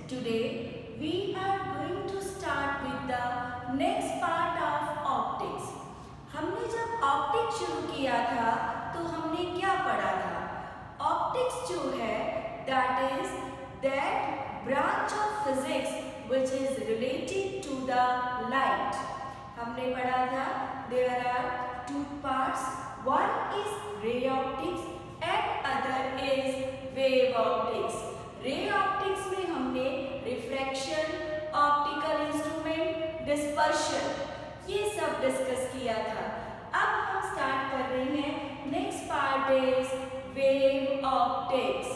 Today we are going to start with the next part of optics. हमने जब optics शुरू किया था तो हमने क्या पढ़ा था? ऑप्टिक्स जो है that is that branch of physics which is related to the light. हमने पढ़ा था there are two parts. One is ray optics and other is wave optics. Ray optics में हमने रिफ्रैक्शन, ऑप्टिकल इंस्ट्रूमेंट, डिस्पर्शन ये सब discuss किया था। अब हम स्टार्ट कर रहे हैं next part is wave optics.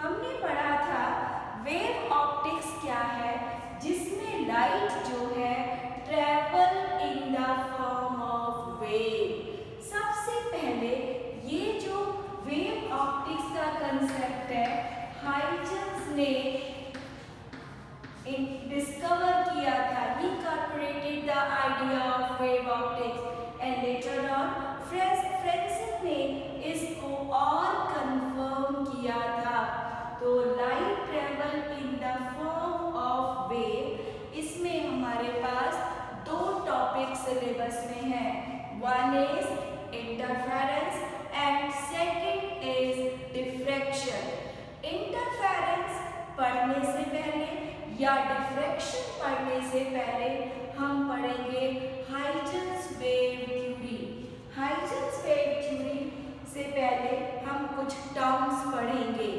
हमने पढ़ा था वेव ऑप्टिक्स क्या है, जिसमें लाइट जो है travel in the form of wave. सबसे पहले ये जो वेव ऑप्टिक्स का कंसेप्ट है हाइजेंस ने डिस्कवर किया था। He incorporated the idea of wave optics and later on Fresnel ने इसको और कंफर्म किया था। तो light travel in the form of wave, इसमें हमारे पास दो टॉपिक सिलेबस में है। One is interference and second is diffraction. Interference पढ़ने से पहले या डिफ्रैक्शन पढ़ने से पहले हम पढ़ेंगे Huygens wave theory. Huygens wave theory से पहले हम कुछ टर्म्स पढ़ेंगे।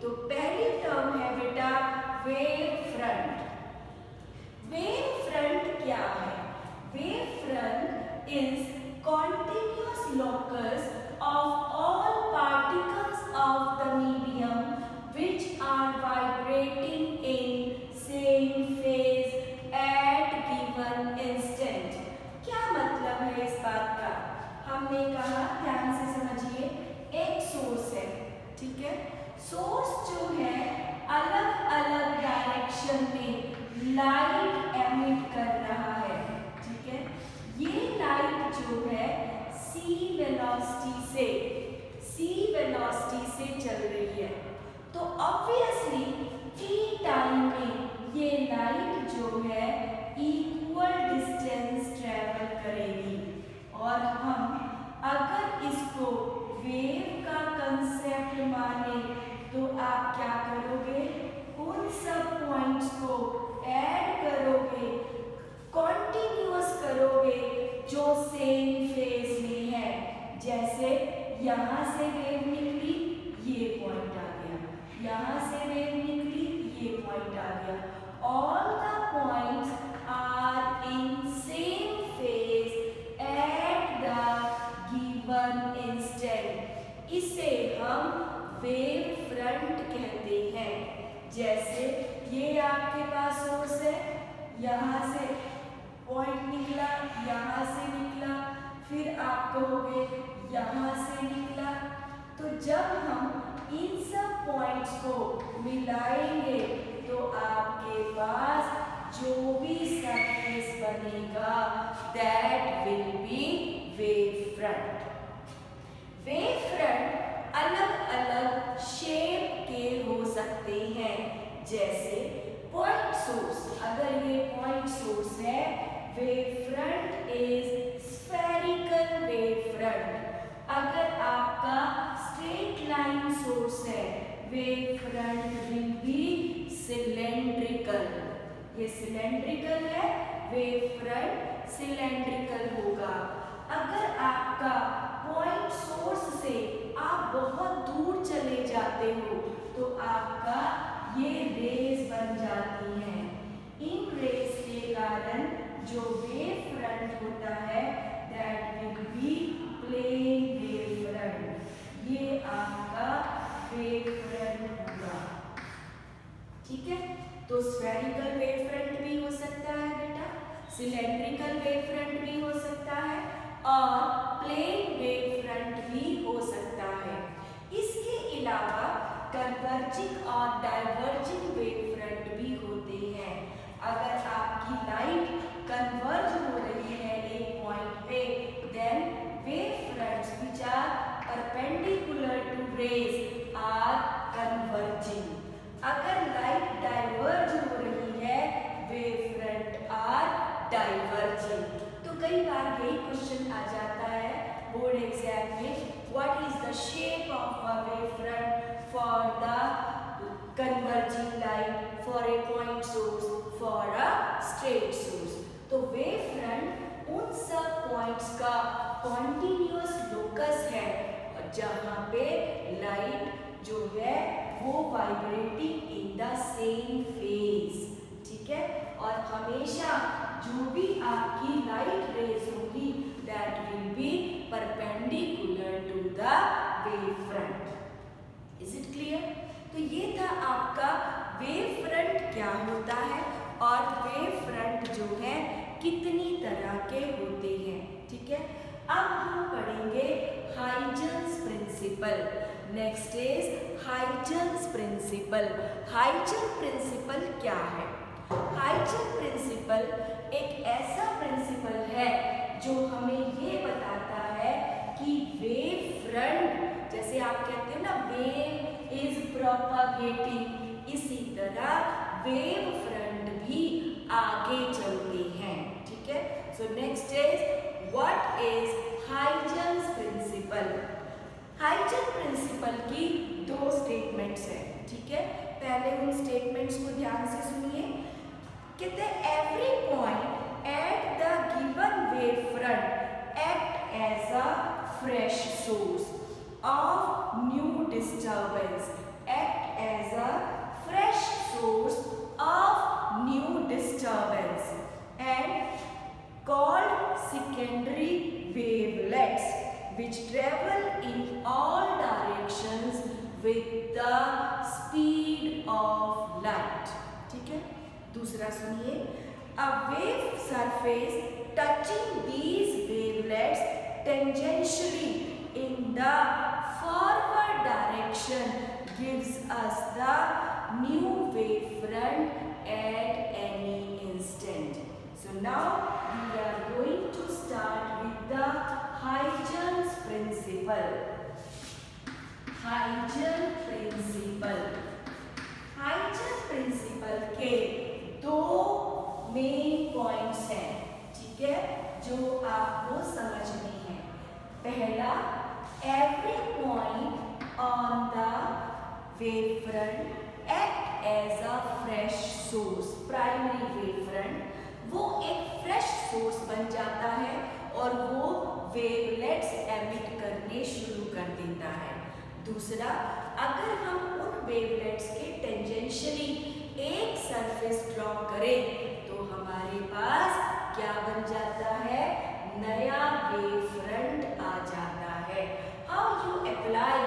तो पहली टर्म है बेटा वेव फ्रंट। वेव फ्रंट क्या है? Wave front is continuous locus of all particles of the medium which are vibrating in same phase at given instant। क्या मतलब है इस बात का? हमने कहा ध्यान से समझिए, एक सोर्स है, ठीक है। सोर्स जो है अलग अलग डायरेक्शन में लाइट एमिट कर रहा है, ठीक है। ये लाइट जो है सी वेलोसिटी से चल रही है। तो ऑब्वियसली टी टाइम में ये लाइट जो है इक्वल डिस्टेंस ट्रेवल करेगी। और हम अगर इसको वेव का कंसेप्ट माने तो आप क्या करोगे? उन सब पॉइंट्स को ऐड करोगे, कॉन्टिन्यूअस करोगे जो सेम फेज में है। जैसे यहाँ से वेव निकली, ये पॉइंट आ गया, यहाँ से वेव निकली, ये पॉइंट आ गया। All the points are in same phase at the given instant. इसे हम वेव फ्रंट कहते हैं। जैसे ये आपके पास सोर्स है, यहाँ से पॉइंट निकला, यहाँ से निकला, फिर आप कहोगे यहाँ से निकला। तो जब हम इन सब पॉइंट्स को मिलाएंगे तो आपके पास जो भी सरफेस बनेगा that will B wave front. Wave front अलग अलग शेप के हो सकते हैं। जैसे पॉइंट सोर्स, अगर ये पॉइंट सोर्स है, wave front is spherical wave front. अगर आपका स्ट्रेट लाइन सोर्स है, wave front will be cylindrical. ये सिलेंड्रिकल है, वेव फ्रंट सिलेंड्रिकल होगा। अगर आपका पॉइंट सोर्स से आप बहुत दूर चले जाते हो तो आपका ये रेज बन जाती हैं। इन रेज के कारण जो वेव फ्रंट होता है that will be plane wave front. ये आपका वेव फ्रंट होगा, ठीक है। तो स्फेरिकल वेव फ्रंट भी हो सकता है बेटा, सिलेंड्रिकल वेव फ्रंट भी हो सकता है और प्लेन वेव फ्रंट भी हो सकता है। इसके अलावा कन्वर्जिंग और डाइवर्जिंग वेव फ्रंट भी होते हैं। अगर आपकी लाइट कन्वर्ज हो रही है एक पॉइंट पे, then wave fronts which are perpendicular to rays are converging. अगर लाइट डाइवर्ज बोर्ड एग्जाम में, what is the shape of a wave front for the converging line, for a point source, for a straight source. तो wave front उन सब points का continuous locus है जहाँ पे light जो है वो vibrating in the same phase, ठीक है। और हमेशा जो भी आपकी लाइट रेज होगी that will be perpendicular to the wave front. Is it clear? तो ये था आपका वेव फ्रंट क्या होता है और वेव फ्रंट जो है कितनी तरह के होते हैं, ठीक है। अब हम पढ़ेंगे Huygens principle. Next is Huygens principle. Huygens principle क्या है? हाइजेन प्रिंसिपल एक ऐसा प्रिंसिपल है जो हमें ये बताता है कि वेव फ्रंट, जैसे आप कहते हैं ना वेव इज प्रोपागेटिंग, इसी तरह वेव फ्रंट भी आगे चलते हैं, ठीक है। So next is what is Huygens principle. Huygens principle की दो स्टेटमेंट्स हैं, ठीक है। पहले उन स्टेटमेंट्स को ध्यान से सुनिए। कहते हैं every point at the given wave front act as a fresh source of new disturbance, act as a fresh source of new disturbance and called secondary wavelets which travel in all directions with the speed of light, ठीक है। दूसरा सुनिए, a wave surface touching these wavelets tangentially in the forward direction gives us the new wave front at any instant. So now we are going to start with the Huygens principle. Huygens principle. Huygens principle के दो main points हैं, ठीक है, जो आपको समझने हैं। पहला, every point on the wavefront act as a fresh source. Primary wavefront वो एक फ्रेश सोर्स बन जाता है और वो वेवलेट्स एमिट करने शुरू कर देता है। दूसरा, अगर हम उन वेवलेट्स के टेंजेंशियली एक सरफेस ड्रॉ करें तो हमारे पास क्या बन जाता है? नया वेव फ्रंट आ जाता है। How you apply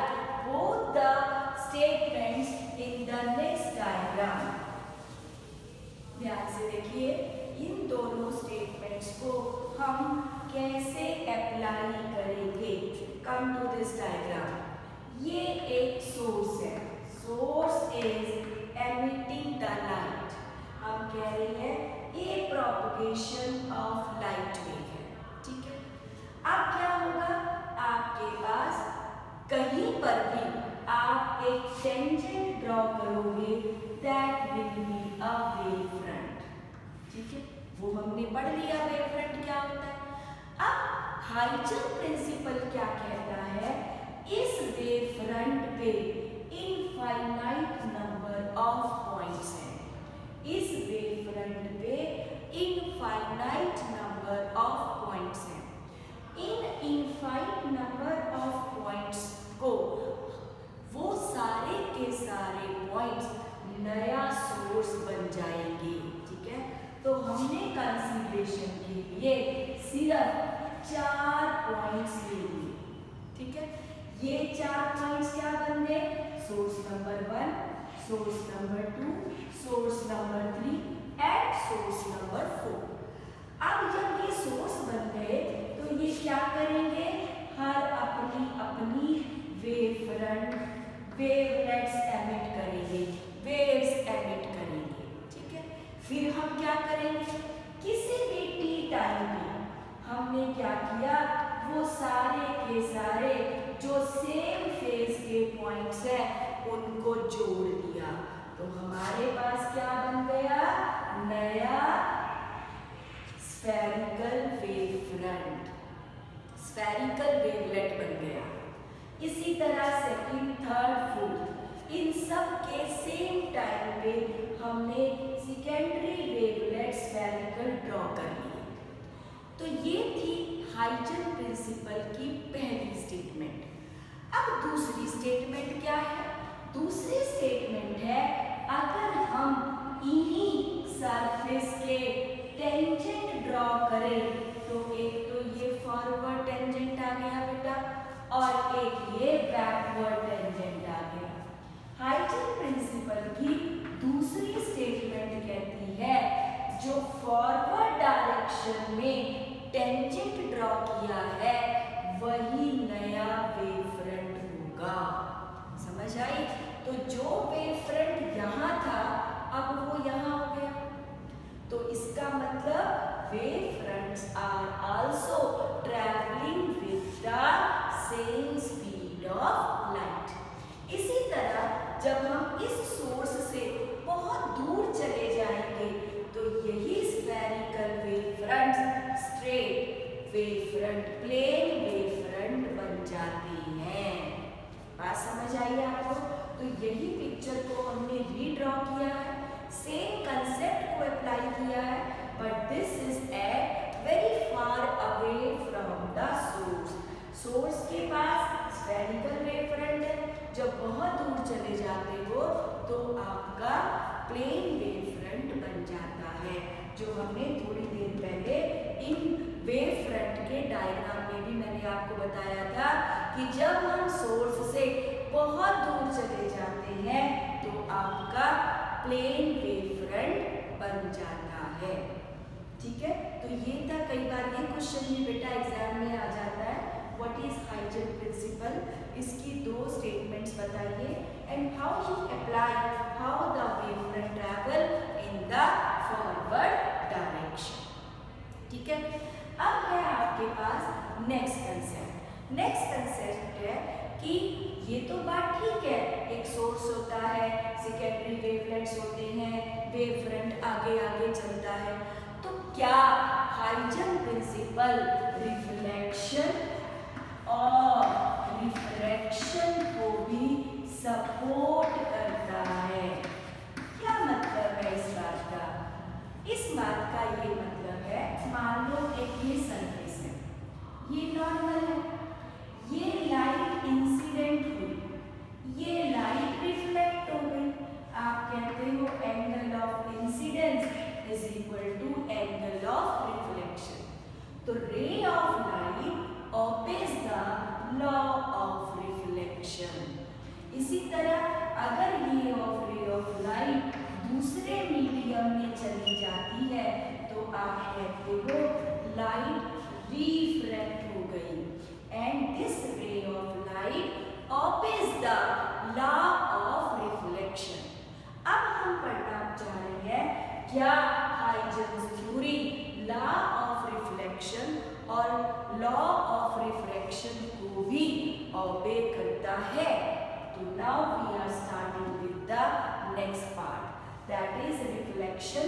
both the statements in the next diagram. ध्यान से देखिए, इन दोनों स्टेटमेंट्स को हम कैसे अप्लाई करेंगे। Come to this diagram. ये एक सोर्स है, source is emitting the light. हम कह रहे हैं ये प्रोपगेशन ऑफ लाइट वेव है, ठीक है। अब क्या होगा, आपके पास कहीं पर भी आप एक टेंजेंट ड्रॉ करोगे that will be a wave front, ठीक है। वो हमने पढ़ लिया वेव फ्रंट क्या होता है। अब हाइजेन प्रिंसिपल क्या कहता है, इस वेव फ्रंट पे इनफाइनाइट नंबर ऑफ पॉइंट्स हैं। इस वेव फ्रंट पे इनफाइनाइट नंबर ऑफ पॉइंट्स हैं। इन इनफाइनाइट नंबर ऑफ पॉइंट्स को वो सारे के सारे पॉइंट्स नया सोर्स बन जाएंगे, ठीक है। तो हमने कंसीडरेशन के लिए सिर्फ 4 पॉइंट्स ले लिए, ठीक है। ये 4 पॉइंट्स क्या बन गए? Source number 1, source number 2, source number 3 and source number 4। अब जब ये सोर्स बन गए तो ये क्या करेंगे? हर अपनी अपनी वेव फ्रंट वेवलेट्स एमिट करेंगे, वेव्स एमिट करेंगे, ठीक है। फिर हम क्या करेंगे? किसी भी टी टाइम पे हमने क्या किया, वो सारे के सारे जो सेम फेज के पॉइंट्स हैं उनको जोड़ दिया, तो हमारे पास क्या बन गया? नया spherical wave front. Spherical wave Huygens principle की पहली स्टेटमेंट। अब दूसरी स्टेटमेंट क्या है? दूसरी स्टेटमेंट है अगर हम इन्हीं सरफेस के टेंजेंट ड्रॉ करें तो एक तो ये फॉरवर्ड टेंजेंट आ गया बेटा और एक ये बैकवर्ड टेंजेंट आ गया। हाइजन प्रिंसिपल की दूसरी स्टेटमेंट कहती है जो फॉरवर्ड डायरेक्शन में टेंजेंट ड्रॉ किया है वही नया वेव फ्रंट होगा। समझ आई? तो जो वेव फ्रंट यहाँ था अब वो यहाँ हो गया, तो इसका मतलब wave fronts are also travelling with the same speed of light. इसी तरह जब हम इस सोर्स से बहुत दूर चले जाएंगे तो यही spherical wave fronts straight wave front, plane wave front बन जाते हैं। बात समझ आई आपको? तो यही पिक्चर को हमने रीड्रॉ किया है, सेम कंसेप्ट को अप्लाई किया है, but this is at very far away from the source. Source के पास स्फेरिकल वेव फ्रंट है, जब बहुत दूर चले जाते हो तो आपका प्लेन वेव फ्रंट बन जाता है, जो हमने थोड़ी देर पहले इन वेव फ्रंट के डायग्राम में भी मैंने आपको बताया था कि जब हम सोर्स से बहुत दूर चले जाते हैं तो आपका प्लेन वेव फ्रंट बन जाता है। ठीक है, तो ये था, कई बार ये क्वेश्चन में बेटा एग्जाम में आ जाता है, व्हाट इज हाइजन प्रिंसिपल, इसकी दो स्टेटमेंट्स बताइए and how you apply how the wave front travel in the forward direction. ठीक है, अब है आपके पास नेक्स्ट कंसेप्ट। नेक्स्ट कंसेप्ट है कि ये तो बात ठीक है, एक सोर्स होता है, सेकेंडरी वेवलेट्स होते हैं, वेव फ्रंट आगे आगे चलता है, तो क्या हाइजन प्रिंसिपल रिफ्लेक्शन और रिफ्रैक्शन को भी सपोर्ट करता है? क्या मतलब है इस बात का? इस बात का ये मतलब है, मान लो एक ये सरफेस है, ये नॉर्मल है, ये लाइट इंसिडेंट हुई, ये लाइट रिफ्लेक्ट हो गई, आप कहते हो angle of incidence is equal to angle of reflection. तो ray of light obeys the law of reflection। इसी तरह अगर ये रे ऑफ लाइट दूसरे मीडियम में चली जाती है तो आप कहते हो लाइट रिफ्रैक्ट हो गई, एंड दिस रे of light obeys the law of reflection। अब हम पढ़ना चाह रहे हैं क्या Huygens theory law of reflection और लॉ ऑफ रिफ्रैक्शन को भी ओबे करता है। तो now we are starting with the next part, that is reflection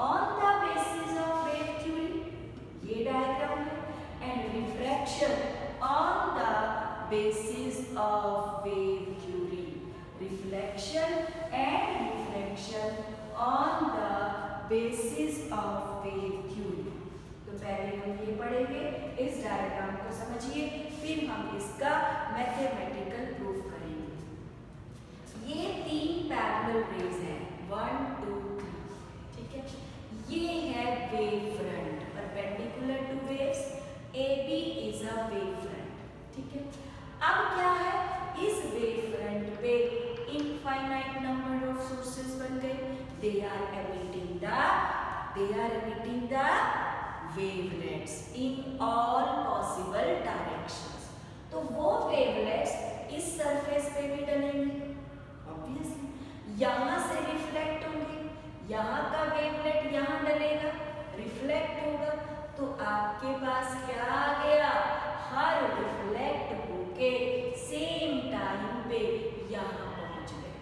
on the basis of wave theory, ये डायग्राम है, and refraction on the basis of wave theory. Reflection and refraction on the basis of wave theory. तो पहले हम ये पढ़ेंगे, इस diagram को समझिए, फिर हम इसका मैथमेटिकल प्रूफ करेंगे। ये तीन पैरेलल रेज हैं, 1 2 3, ठीक है। ये है wave front perpendicular to waves, AB is a wave front, ठीक है। अब क्या है, इस वेव फ्रंट पे इनफाइनाइट नंबर ऑफ सोर्सेस बन गए, they are emitting the wavelets in all possible directions। तो वो wavelets इस सरफेस पे भी डलेंगे, ऑब्वियसली यहाँ से रिफ्लेक्ट होंगे, यहाँ का वेवलेट यहाँ डलेगा, रिफ्लेक्ट होगा, तो आपके पास क्या आ गया, हर रिफ्लेक्ट होके सेम टाइम पे यहाँ पहुँच गए।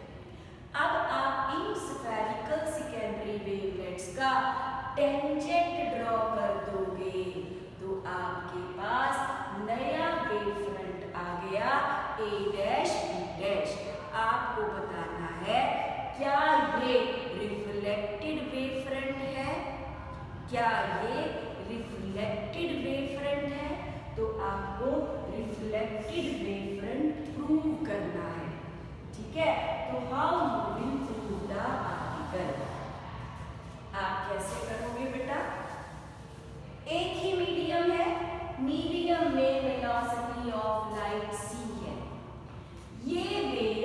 अब आप इन स्फेरिकल सेकेंडरी वेवलेट्स का टेंजेंट ड्रॉ कर दोगे तो आपके पास नया वेव फ्रंट आ गया A डैश B डैश। आपको बताना है क्या ये रिफ्लेक्टेड वेव फ्रंट है, क्या ये रिफ्लेक्टेड वेव फ्रंट है रिफ्लेक्टेड वेव फ्रंट प्रूव करना है। ठीक है, तो how you will prove the article, आप कैसे करोगे बेटा? एक ही मीडियम है, मीडियम में वेलोसिटी ऑफ लाइट c है। ये वेव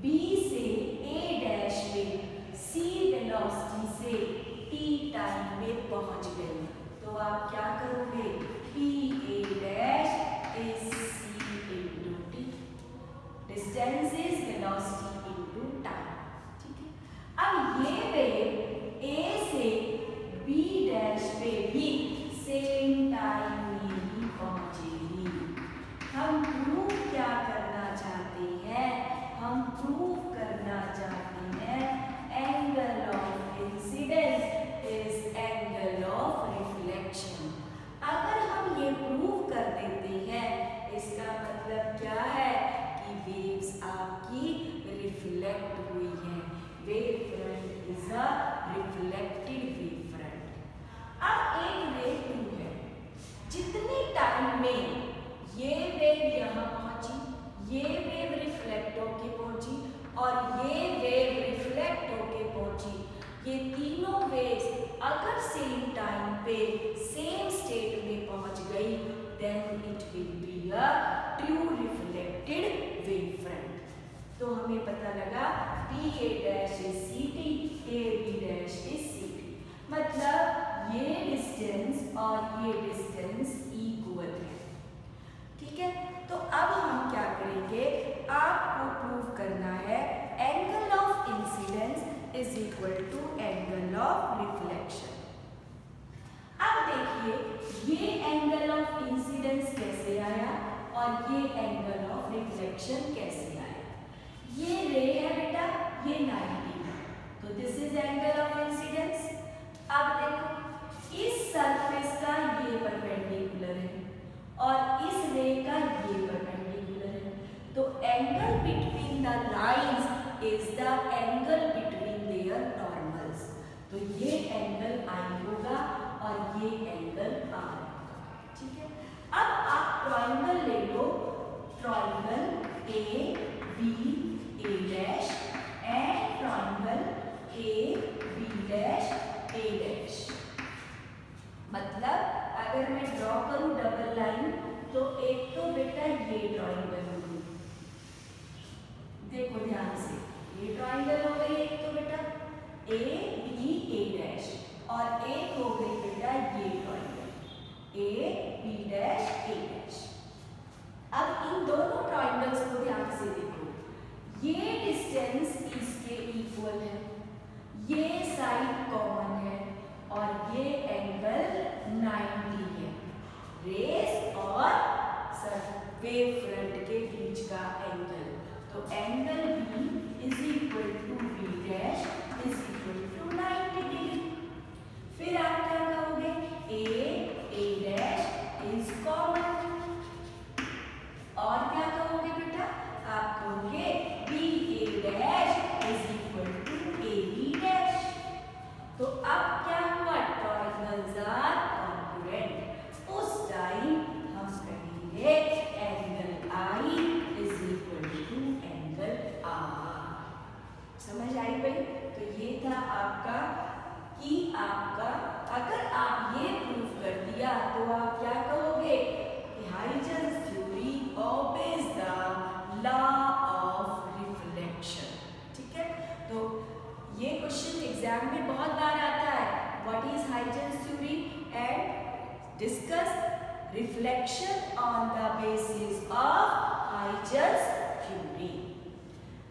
b से a डैश में c वेलोसिटी से t टाइम में पहुंच गई, तो आप क्या करोगे? p a dash is c into t, distance is velocity into time. ठीक है, अब ये वेव a से b डैश पे भी सेम टाइम में ही पहुंचेगी। हम प्रूव क्या करना चाहते हैं? हम प्रूव करना चाहते हैं angle of incidence is angle of reflection. अगर हम ये प्रूव कर देते हैं, इसका मतलब क्या है कि वेव्स आपकी रिफ्लेक्ट हुई है। Wave front is a reflected wave front. अब एक वेव टू है, जितने टाइम में ये वेव यहाँ पहुंची, ये वेव रिफ्लेक्ट होके पहुंची और ये वेव रिफ्लेक्ट होके पहुंची, ये तीनों वेव्स अगर सेम टाइम पे सेम स्टेट में पहुंच गई, then it will be a true reflected wave front. तो हमें पता लगा p a dash is C T, a b dash is C T, मतलब ये डिस्टेंस और ये डिस्टेंस इक्वल है। ठीक है, तो अब हम क्या करेंगे? आपको प्रूव करना है angle of incidence is equal to angle of reflection. अब देखिए ये एंगल ऑफ इंसिडेंस कैसे आया और ये एंगल ऑफ रिफ्लेक्शन कैसे आया। ये रे है बेटा, ये 90 है, तो this is angle of incidence. अब देखो इस सरफेस का ये परपेंडिकुलर है और इस रे का ये परपेंडिकुलर है, तो angle between the lines is the angle between their normals. तो ये एंगल I होगा और ये एंगल R होगा। ठीक है, अब आप ट्रायंगल ले लो, triangle A B A dash and triangle A B dash A dash. मतलब अगर मैं ड्रॉ करूं डबल लाइन, तो एक तो बेटा ये ट्रायंगल होगी, देखो ध्यान से, ये ट्रायंगल हो गई एक तो बेटा A B A डैश, और एक हो गई बेटा ये triangle A B dash A dash. अब इन दोनों ट्रायंगल्स को ध्यान से देखो, ये डिस्टेंस इसके इक्वल है, ये साइड कॉमन है और ये एंगल 90 है। रेस और वेव फ्रंट के बीच का एंगल, तो angle B is equal to B dash is equal to 90 degree. फिर आप क्या कहोगे? A डैश इज कॉमन, और क्या कहोगे बेटा? आप कहोगे B A dash is equal to A B dash. तो अब क्या हुआ? Triangles are congruent. उस टाइम हम कहेंगे angle I is equal to angle R। समझ आई भाई? तो ये था आपका कि आपका अगर आप ये प्रूव कर दिया तो आप क्या कहोगे? Huygens theory obeys the law of reflection। ठीक है, तो ये क्वेश्चन एग्जाम में बहुत बार आता है, what is Huygens theory and discuss reflection on the basis of Huygens theory.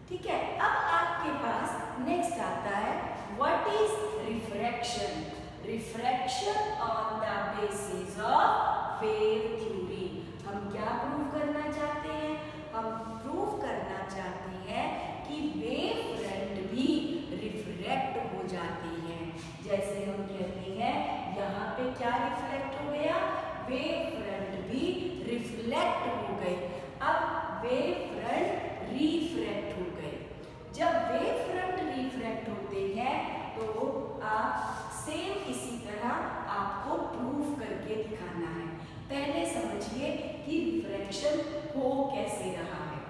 ठीक है, अब आपके पास नेक्स्ट आता है what is refraction. Refraction on the basis of wave theory. हम क्या प्रूव करना चाहते हैं? हम प्रूव करना चाहते हैं कि वेव फ्रंट भी रिफ्रैक्ट हो जाती हैं। जैसे हम कहते हैं यहाँ पे क्या रिफ्लेक्ट हो गया? वेव फ्रंट भी रिफ्लेक्ट हो गई। अब वेव फ्रंट रिफ्रैक्ट हो गए। जब वेव फ्रंट रिफ्रैक्ट होते हैं तो आप सेम इसी तरह आपको प्रूफ करके दिखाना है। पहले समझिए कि रिफ्रैक्शन रिफ्लेक्शन हो कैसे रहा है।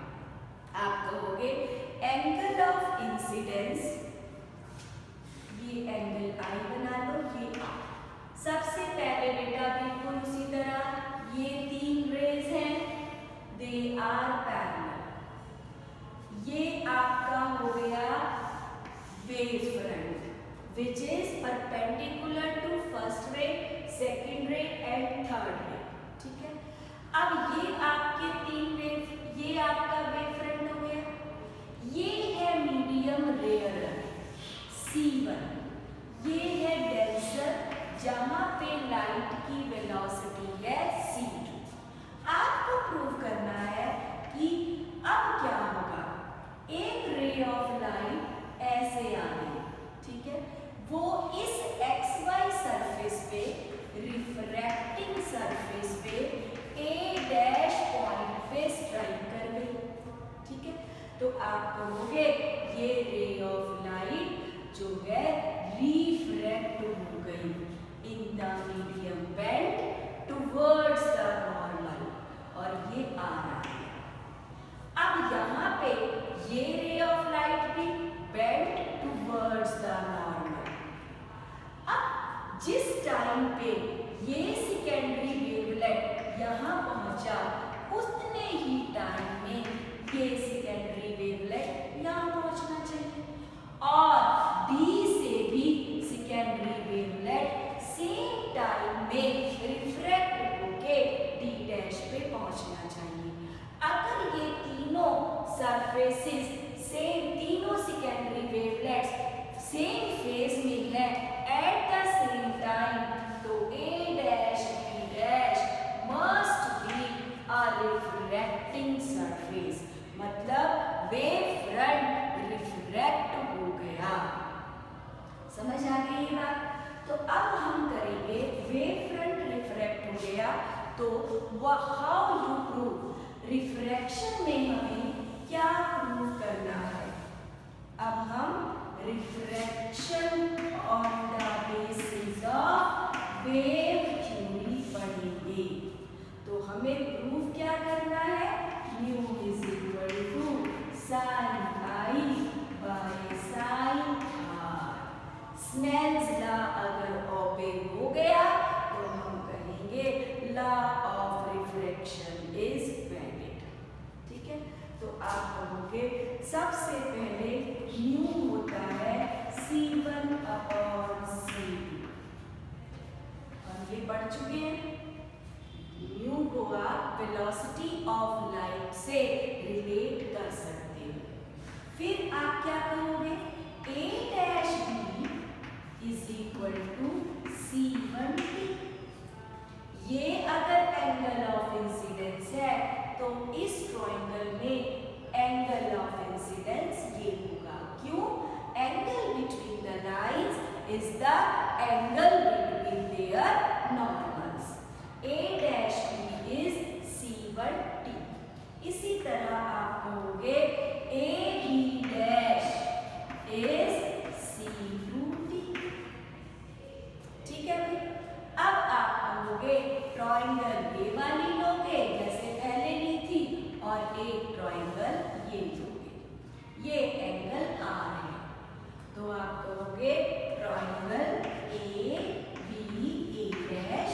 आप कहोगे एंगल ऑफ इंसिडेंस, ये एंगल आई बना लो, ये आई। सबसे पहले बेटा बिल्कुल उसी तरह ये तीन रेज हैं, दे आर पैरेलल। ये आपका हो गया wave front which is perpendicular to first ray, second ray and third ray. ठीक है, अब ये आपके तीन वेव, ये आपका वेव फ्रंट हो गया। ये है मीडियम रेयर C1, ये है डेंसर जहां पे लाइट की वेलोसिटी है C2। आपको प्रूव करना है कि अब क्या होगा, एक रे ऑफ लाइट ऐसे आ गई, ठीक है, वो इस XY सरफेस पे, रिफ्रैक्टिंग सरफेस पे A डैश पॉइंट पे स्ट्राइक कर गई। ठीक है, तो आप कहोगे ये रे ऑफ लाइट जो है रिफ्रैक्ट हो गई in the medium bend towards the normal, और ये आ रहा है। अब यहाँ पे ये रे ऑफ लाइट भी बेंड टुवर्ड्स द नॉर्मल। अब जिस टाइम पे ये सेकेंडरी वेवलेट यहाँ पहुंचा, उतने ही टाइम में ये सेकेंडरी वेवलेट यहाँ पहुंचना चाहिए, और डी से भी सेकेंडरी वेवलेट सेम टाइम में रिफ्रैक्ट होके डी डैश पे पहुंचना चाहिए। अगर ये तीनों सरफेसेस सेम, तीनों सेकेंडरी वेवलेट्स सेम फेज में है एट द सेम टाइम, तो A dash B dash must be a refracting surface, मतलब वेव फ्रंट रिफ्रैक्ट हो गया। समझ आ गई ये बात? तो अब हम करेंगे वेव फ्रंट रिफ्रैक्ट हो गया, तो हाउ यू प्रूव। रिफ्रैक्शन में हमें क्या प्रूव करना है? अब हम refraction on the basis of wave theory पढ़ेंगे। तो हमें प्रूव क्या करना है? Mu is equal to sine I by sine R. Snell's law अगर ओबे हो गया तो हम कहेंगे law of refraction is valid. ठीक है, तो आप कहोगे सबसे पहले म्यू होता है C1 अपॉन C2, हम ये पढ़ चुके हैं। म्यू को आप वेलोसिटी ऑफ लाइट से रिलेट कर सकते हो। फिर आप क्या कहोगे? A dash B is equal to C1T। ये अगर एंगल ऑफ इंसिडेंस है तो इस ट्रायंगल में एंगल ऑफ इंसिडेंस ये होगा। क्यों? Angle between the lines is the angle between their normals. A dash B is C1T। इसी तरह आप कहोगे AB डैश इज C2T। ठीक है भाई, अब आप कहोगे ट्रायंगल ये वाली लोगे जैसे पहले ली थी, और एक ट्रायंगल ये लोगे, ये एंगल R है, तो आप कहोगे triangle A dash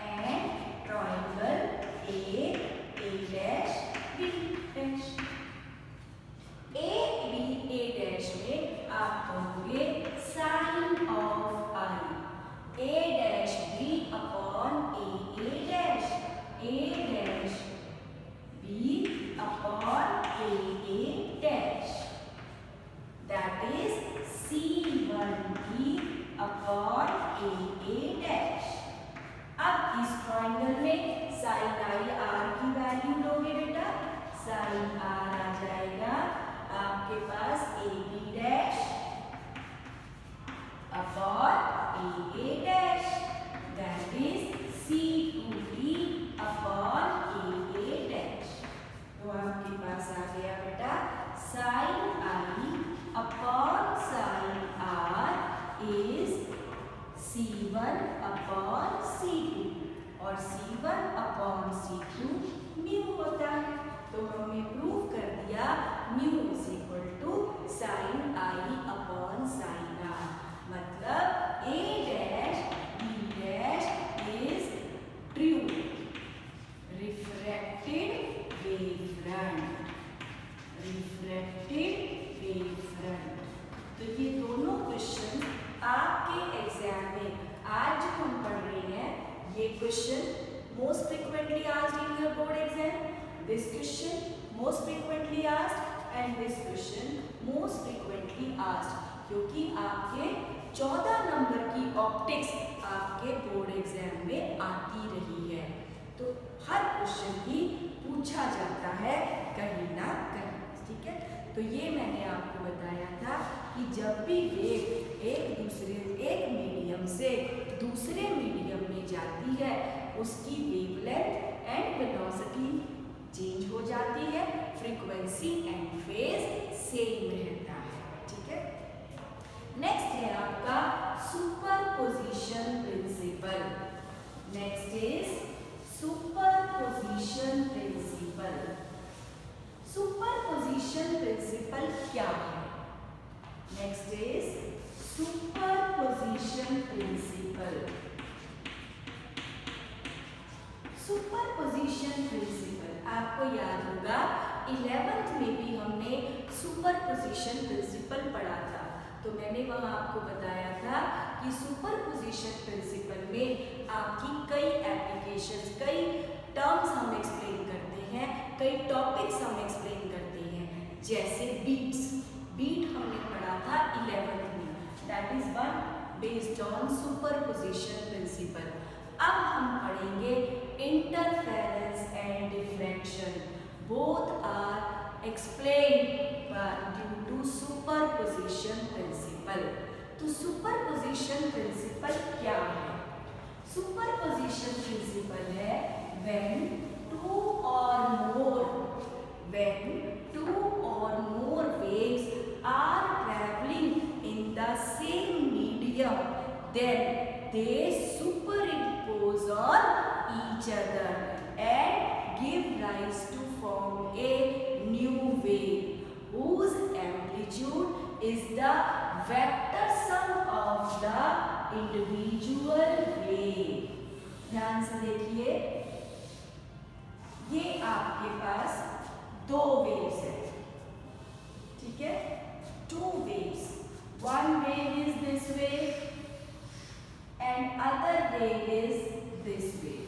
and triangle A dash B dash. A dash में आप कहोगे sine of I, A dash B upon A dash, A dash B upon A dash, that is C1B upon A dash. अब इस triangle में sine I R की value लोगे बेटा, sine R आ जाएगा आपके पास AB dash upon A dash, that is C2B upon A dash. तो आपके पास आ गया बेटा sine I upon sine R is C1 wave front, refracted wave front. तो ये दोनों क्वेश्चन आपके एग्जाम में आज जो हम पढ़ रहे हैं, ये question most frequently asked in your board exam, this question most frequently asked and this question most frequently asked, क्योंकि आपके 14 नंबर की ऑप्टिक्स आपके बोर्ड एग्जाम में आती रही है। तो हर क्वेश्चन ही पूछा जाता है कहीं ना कहीं, ठीक है। तो ये मैंने आपको बताया था कि जब भी वेव एक मीडियम से दूसरे मीडियम में जाती है, उसकी वेवलेंथ एंड वेलोसिटी चेंज हो जाती है, फ्रीक्वेंसी एंड फेज सेम रहता है, ठीक है। नेक्स्ट है आपका superposition principle. Next is superposition principle. Superposition principle क्या है? Next is superposition principle. Superposition principle आपको याद होगा 11th में भी हमने सुपरपोजिशन प्रिंसिपल पढ़ा था। तो मैंने वहां आपको बताया था कि सुपरपोजिशन प्रिंसिपल में आपकी कई एप्लीकेशंस, कई टर्म्स हम एक्सप्लेन करते हैं, कई टॉपिक्स हम एक्सप्लेन करते हैं, जैसे बीट्स। बीट हमने पढ़ा था 11th में, that is one based on superposition principle. अब हम पढ़ेंगे interference and diffraction, both are explained due to superposition principle. तो सुपरपोजिशन प्रिंसिपल क्या है? सुपरपोजिशन प्रिंसिपल है when two or more waves are traveling in the same medium, then they superimpose on each other and give rise to form a new wave whose amplitude is the vector sum of the individual wave। ध्यान से देखिए, ये आपके पास दो waves है, ठीक है, two waves. One wave is this wave and other wave is this wave,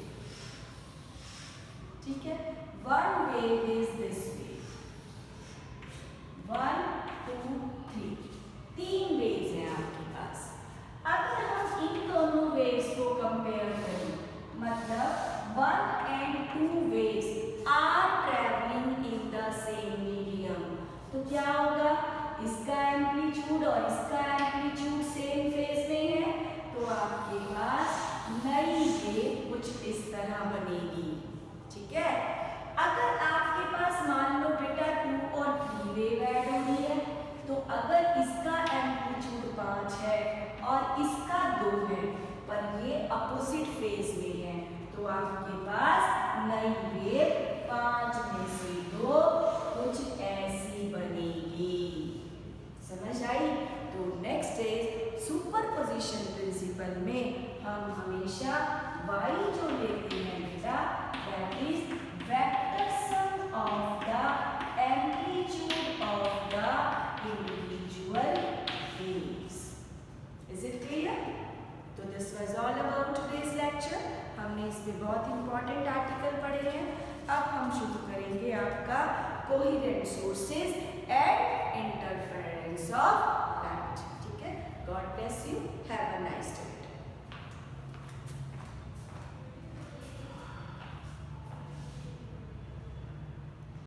ठीक है। One wave is this wave, 1 2 3, तीन वेव्स हैं आपके पास। अगर हम इन दोनों वेव्स को कंपेयर करें, मतलब 1 and 2 waves are traveling in the same medium, तो क्या होगा? इसका एम्पलीट्यूड और इसका एम्पलीट्यूड सेम फेज में है, तो आपके पास नई वेव कुछ इस तरह बनेगी, ठीक है। अगर आपके पास मान लो बेटा 2 और 3 वेव ऐड हो रही है, तो अगर इसका एम्पलीट्यूड 5 है और इसका 2 है, पर ये अपोजिट फेज में है, तो आपके पास नई वेव 5 में से 2 कुछ ऐसी बनेगी। समझ आई? तो नेक्स्ट इज सुपरपोजिशन प्रिंसिपल में हम हमेशा y जो लेते हैं बेटा, that is vector sum of the amplitude of the individual waves. Is it clear? तो this was all about today's lecture. हमने इसमें बहुत इंपॉर्टेंट आर्टिकल पढ़े हैं। अब हम शुरू करेंगे आपका coherent sources and interference of light, ठीक है। God bless you.